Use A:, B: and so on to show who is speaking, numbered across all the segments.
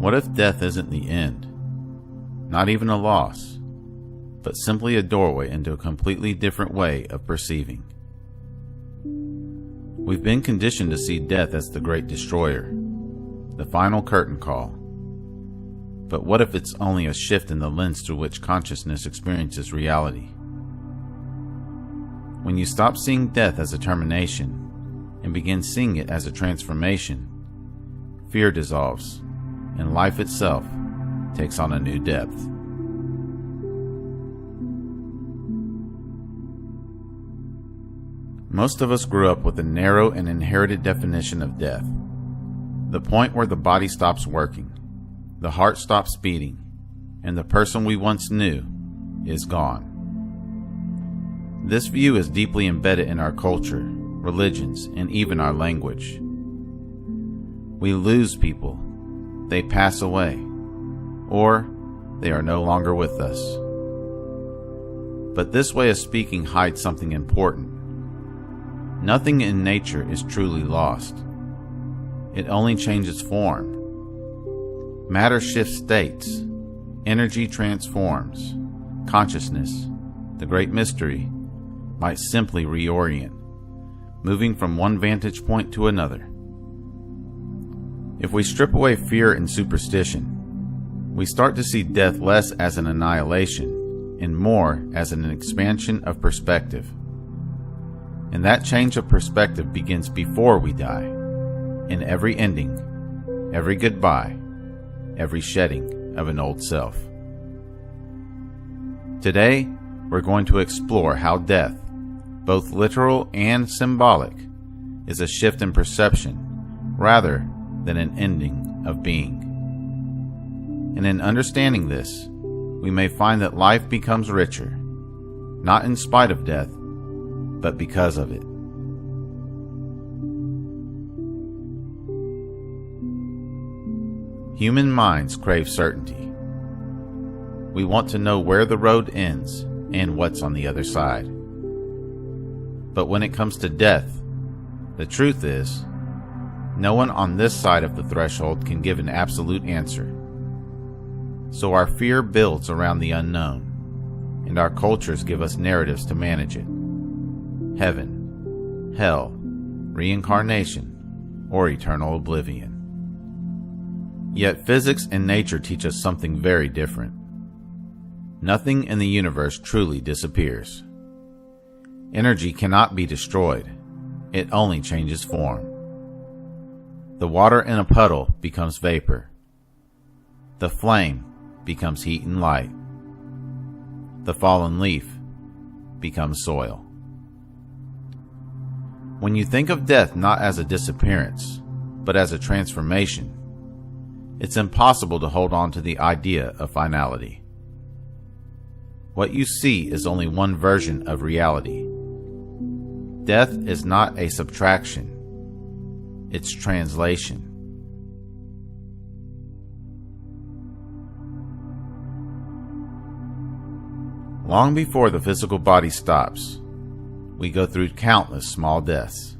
A: What if death isn't the end? Not even a loss, but simply a doorway into a completely different way of perceiving. We've been conditioned to see death as the great destroyer, the final curtain call. But what if it's only a shift in the lens through which consciousness experiences reality? When you stop seeing death as a termination and begin seeing it as a transformation, fear dissolves and life itself takes on a new depth. Most of us grew up with a narrow and inherited definition of death. The point where the body stops working, the heart stops beating, and the person we once knew is gone. This view is deeply embedded in our culture, religions, and even our language. We lose people, they pass away, or they are no longer with us. But this way of speaking hides something important. Nothing in nature is truly lost. It only changes form. Matter shifts states. Energy transforms. Consciousness, the great mystery, might simply reorient, moving from one vantage point to another. If we strip away fear and superstition, we start to see death less as an annihilation and more as an expansion of perspective. And that change of perspective begins before we die, in every ending, every goodbye, every shedding of an old self. Today, we're going to explore how death, both literal and symbolic, is a shift in perception rather than an ending of being. And in understanding this, we may find that life becomes richer, not in spite of death, but because of it. Human minds crave certainty. We want to know where the road ends and what's on the other side. But when it comes to death, the truth is, no one on this side of the threshold can give an absolute answer. So our fear builds around the unknown, and our cultures give us narratives to manage it. Heaven, hell, reincarnation, or eternal oblivion. Yet physics and nature teach us something very different. Nothing in the universe truly disappears. Energy cannot be destroyed. It only changes form. The water in a puddle becomes vapor. The flame becomes heat and light. The fallen leaf becomes soil. When you think of death not as a disappearance, but as a transformation, it's impossible to hold on to the idea of finality. What you see is only one version of reality. Death is not a subtraction, it's translation. Long before the physical body stops, we go through countless small deaths,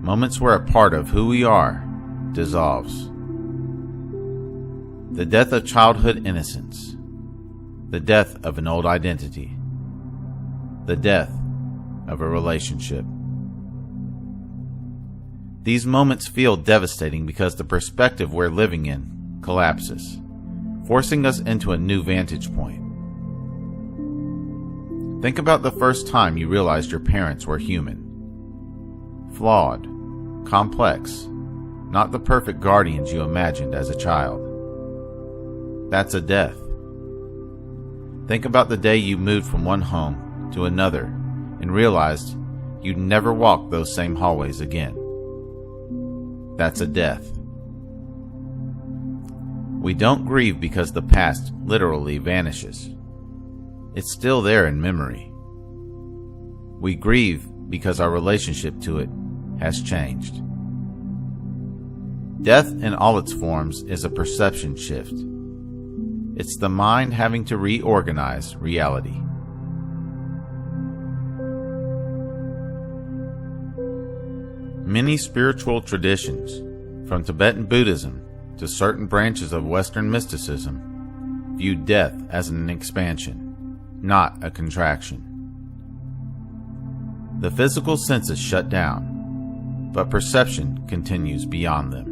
A: moments where a part of who we are dissolves. The death of childhood innocence, the death of an old identity, the death of a relationship. These moments feel devastating because the perspective we're living in collapses, forcing us into a new vantage point. Think about the first time you realized your parents were human. Flawed, complex, not the perfect guardians you imagined as a child. That's a death. Think about the day you moved from one home to another and realized you'd never walk those same hallways again. That's a death. We don't grieve because the past literally vanishes. It's still there in memory. We grieve because our relationship to it has changed. Death in all its forms is a perception shift. It's the mind having to reorganize reality. Many spiritual traditions, from Tibetan Buddhism to certain branches of Western mysticism, viewed death as an expansion, not a contraction. The physical senses shut down, but perception continues beyond them.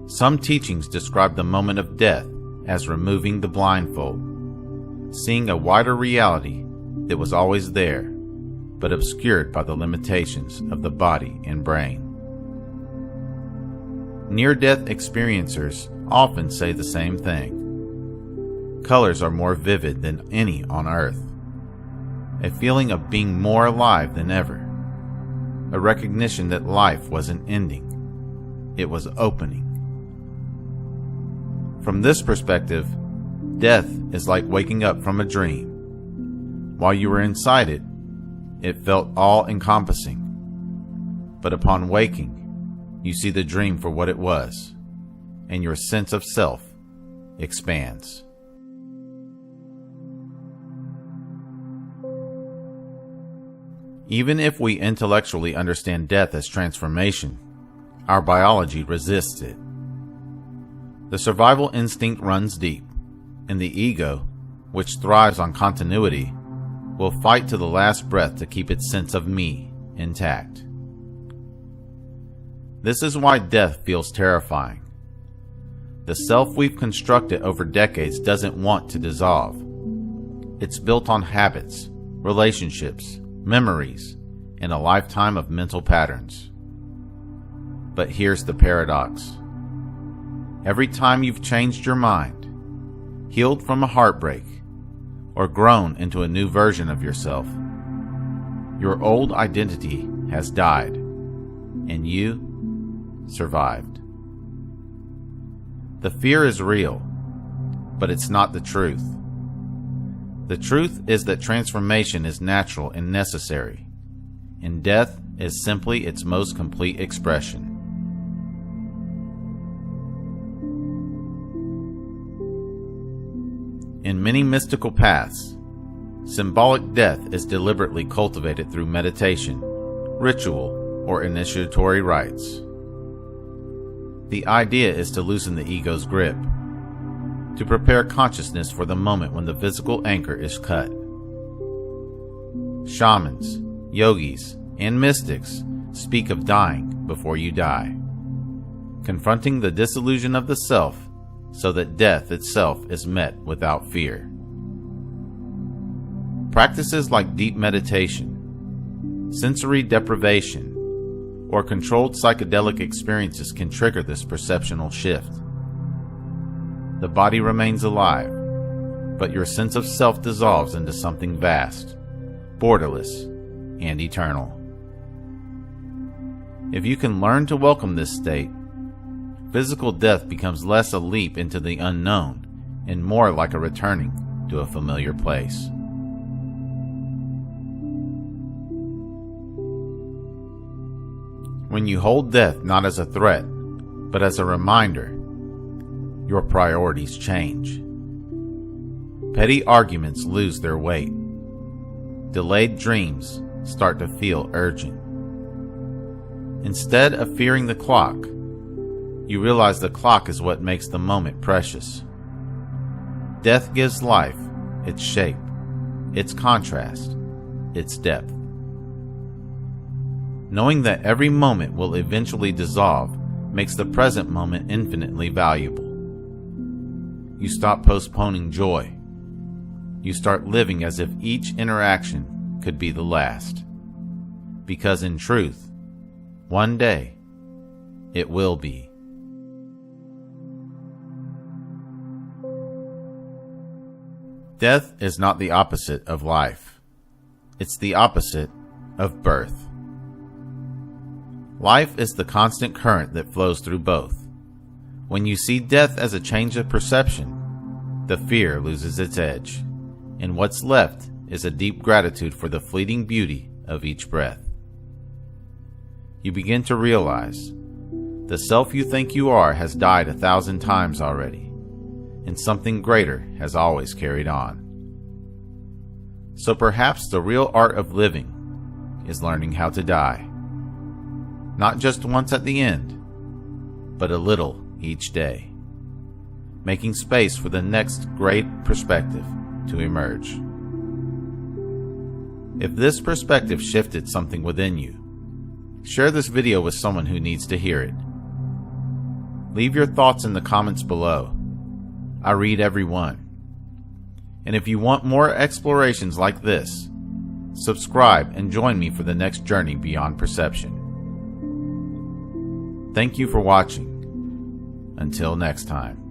A: Some teachings describe the moment of death as removing the blindfold, seeing a wider reality that was always there, but obscured by the limitations of the body and brain. Near-death experiencers often say the same thing. Colors are more vivid than any on Earth. A feeling of being more alive than ever. A recognition that life wasn't ending. It was opening. From this perspective, death is like waking up from a dream. While you were inside it, it felt all-encompassing. But upon waking, you see the dream for what it was, and your sense of self expands. Even if we intellectually understand death as transformation, our biology resists it. The survival instinct runs deep, and the ego, which thrives on continuity, will fight to the last breath to keep its sense of me intact. This is why death feels terrifying. The self we've constructed over decades doesn't want to dissolve. It's built on habits, relationships, memories, and a lifetime of mental patterns. But here's the paradox. Every time you've changed your mind, healed from a heartbreak, or grown into a new version of yourself, your old identity has died, and you survived. The fear is real, but it's not the truth. The truth is that transformation is natural and necessary, and death is simply its most complete expression. In many mystical paths, symbolic death is deliberately cultivated through meditation, ritual, or initiatory rites. The idea is to loosen the ego's grip, to prepare consciousness for the moment when the physical anchor is cut. Shamans, yogis, and mystics speak of dying before you die, confronting the disillusion of the self so that death itself is met without fear. Practices like deep meditation, sensory deprivation, or controlled psychedelic experiences can trigger this perceptual shift. The body remains alive, but your sense of self dissolves into something vast, borderless, and eternal. If you can learn to welcome this state, physical death becomes less a leap into the unknown and more like a returning to a familiar place. When you hold death not as a threat, but as a reminder, your priorities change. Petty arguments lose their weight. Delayed dreams start to feel urgent. Instead of fearing the clock, you realize the clock is what makes the moment precious. Death gives life its shape, its contrast, its depth. Knowing that every moment will eventually dissolve makes the present moment infinitely valuable. You stop postponing joy. You start living as if each interaction could be the last. Because in truth, one day, it will be. Death is not the opposite of life. It's the opposite of birth. Life is the constant current that flows through both. When you see death as a change of perception, the fear loses its edge, and what's left is a deep gratitude for the fleeting beauty of each breath. You begin to realize the self you think you are has died 1,000 times already, and something greater has always carried on. So perhaps the real art of living is learning how to die. Not just once at the end, but a little each day, making space for the next great perspective to emerge. If this perspective shifted something within you, share this video with someone who needs to hear it. Leave your thoughts in the comments below. I read every one. And if you want more explorations like this, subscribe and join me for the next journey beyond perception. Thank you for watching. Until next time.